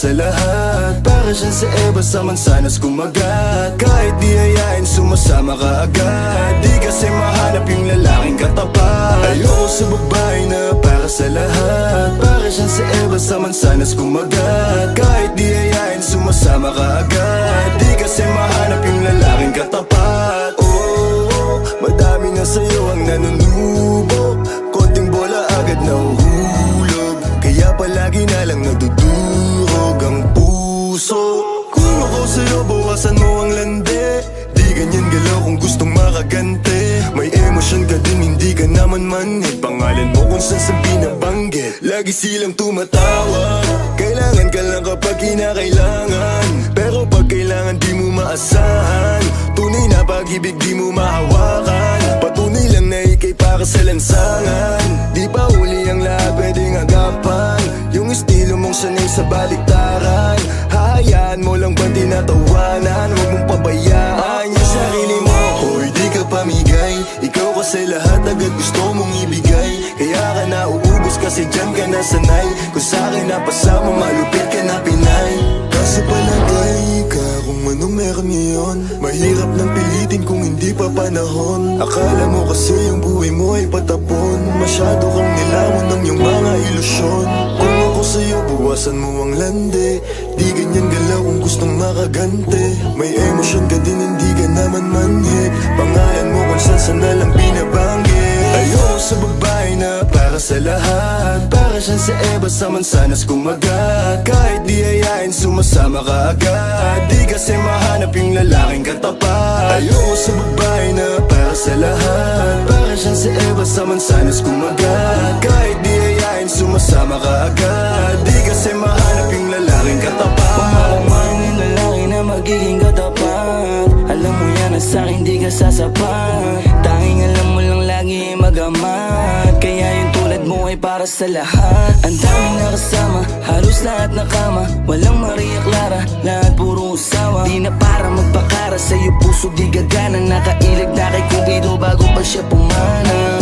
sa lahat. Para siyang sa Eva sa mansanas kumagat. Kahit di hayain sumasama ka agad. Di kasi mahanap yung lalaking katapat. Ayoko sa babae na para sa lahat. Para siyang sa Eva sa mansanas kumagat. Kahit di hayain sumasama ka agad. Di kasi mahanap yung lalaking katapat. Oh, madami na sa'yo ang nanunubo. Konting bola agad nahuhulog. Kaya palagi na lang nadudurog ang puso. Kung ako sa'yo bawasan mo ang lande. Di ganyan galaw kung gustong makagante. May emosyon ka din hindi ka naman manhid. Pangalan mo kung saan sa binabanggit. Lagi silang tumatawa. Kailangan ka lang kapag kinakailangan. Pero pag kailangan di mo maasahan. Tunay na pag-ibig di mo mahawakan. Patunay lang na ikay para sa lansangan. Di pa uli ang lahat pwedeng agapan. Yung estilo mong sanay sa baliktaran. Hahayaan mo lang ba tinatawanan? Huwag mong pabayaan yung sarili mo. Hoy di ka pamigay. Ikaw kasi lahat agad gusto mong ibigay. Kaya ka nauubos kasi dyan ka nasanay. Kung sa'kin napasama malupit ka na Pinay. Kasi palagay ka kung ano meron ngayon. Mahirap nang pilitin kung hindi pa panahon. Akala mo kasi yung buhay mo ay patapon. Masyado kang nilamon ng iyong mga ilusyon. Kung ako sa'yo buwasan mo ang lande. Di ganyan galaw kung gustong makagante. May emosyon ka din hindi ka naman manhid. Pangalan mo kung saan na lang binabanggit. Ayoko sa babae na para sa lahat. Para siyang sa Eva sa mansanas kumagat. Kahit di hayain sumasama ka agad. Di kasi mahanap yung lalaking katapat. Ayoko sa babae na para sa lahat. Para siyang sa Eva sa mansanas kumagat. Kahit di hayain sumasama ka agad. Di kasi mahanap yung lalaking katapat. Pumakaman yung lalaki na magiging katapat. Alam mo yan na sa'kin di ka sasapat. Tanging alam mo lang lagi magamat. Kaya yung tulad mo ay para sa lahat. Ang daming nakasama, halos lahat na kama. Walang Maria Clara, lahat puro usawa. Di na para magpakara, sa'yo puso di gagana. Nakailag na kay Cupido bago pa siya pumana.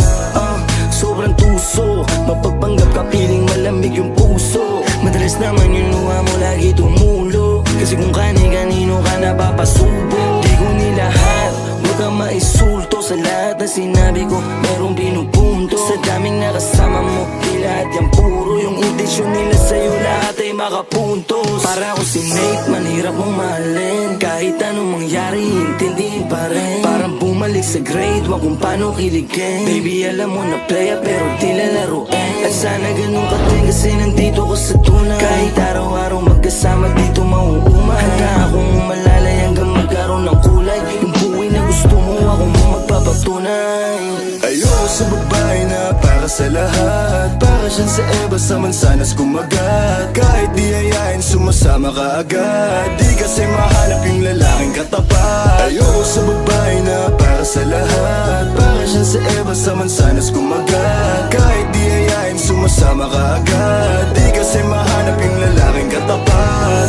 Sobrang tuso, mapagpanggap ka piling malamig yung puso. Madalas naman yung luha mo lagi tumulo. Kasi kung kani-kanino ka napapasubo. Di ko nilahat, huwag kang maisulto. Sa lahat na sinabi ko, merong pinupunto. Sa daming nakasama mo, di lahat yan puro. Yung intensyon nila sa'yo, lahat ay makapuntos. Para ako si Nate, manhirap mong mahalin. Kahit anong mangyari, intindihin pa rin. Parang bumalik sa grade, wag kung paano kiligin. Baby, alam mo na playa pero di lalaruin. At sana ganun ka din kasi nandito ko sa tunay. Kahit araw-araw magkasama dito mauuma. Handa akong umalalay hanggang magkaroon ng kulay. Yung buhay na gusto mo, ako mo magpapatunay. Ayoko sa babae na para sa lahat. Para siyang sa Eva sa mansanas kumagat. Kahit di hayain sumasama ka agad. Di kasi mahanap yung lalaking katapat. Ayoko sa babae na para sa lahat. Para siyang sa Eva sa mansanas kumagat. Kahit di hayain sumasama ka agad. Di kasi mahanap yung lalaking katapat.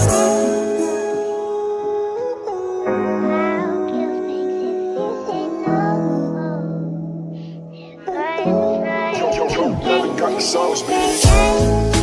Got the sauce, baby.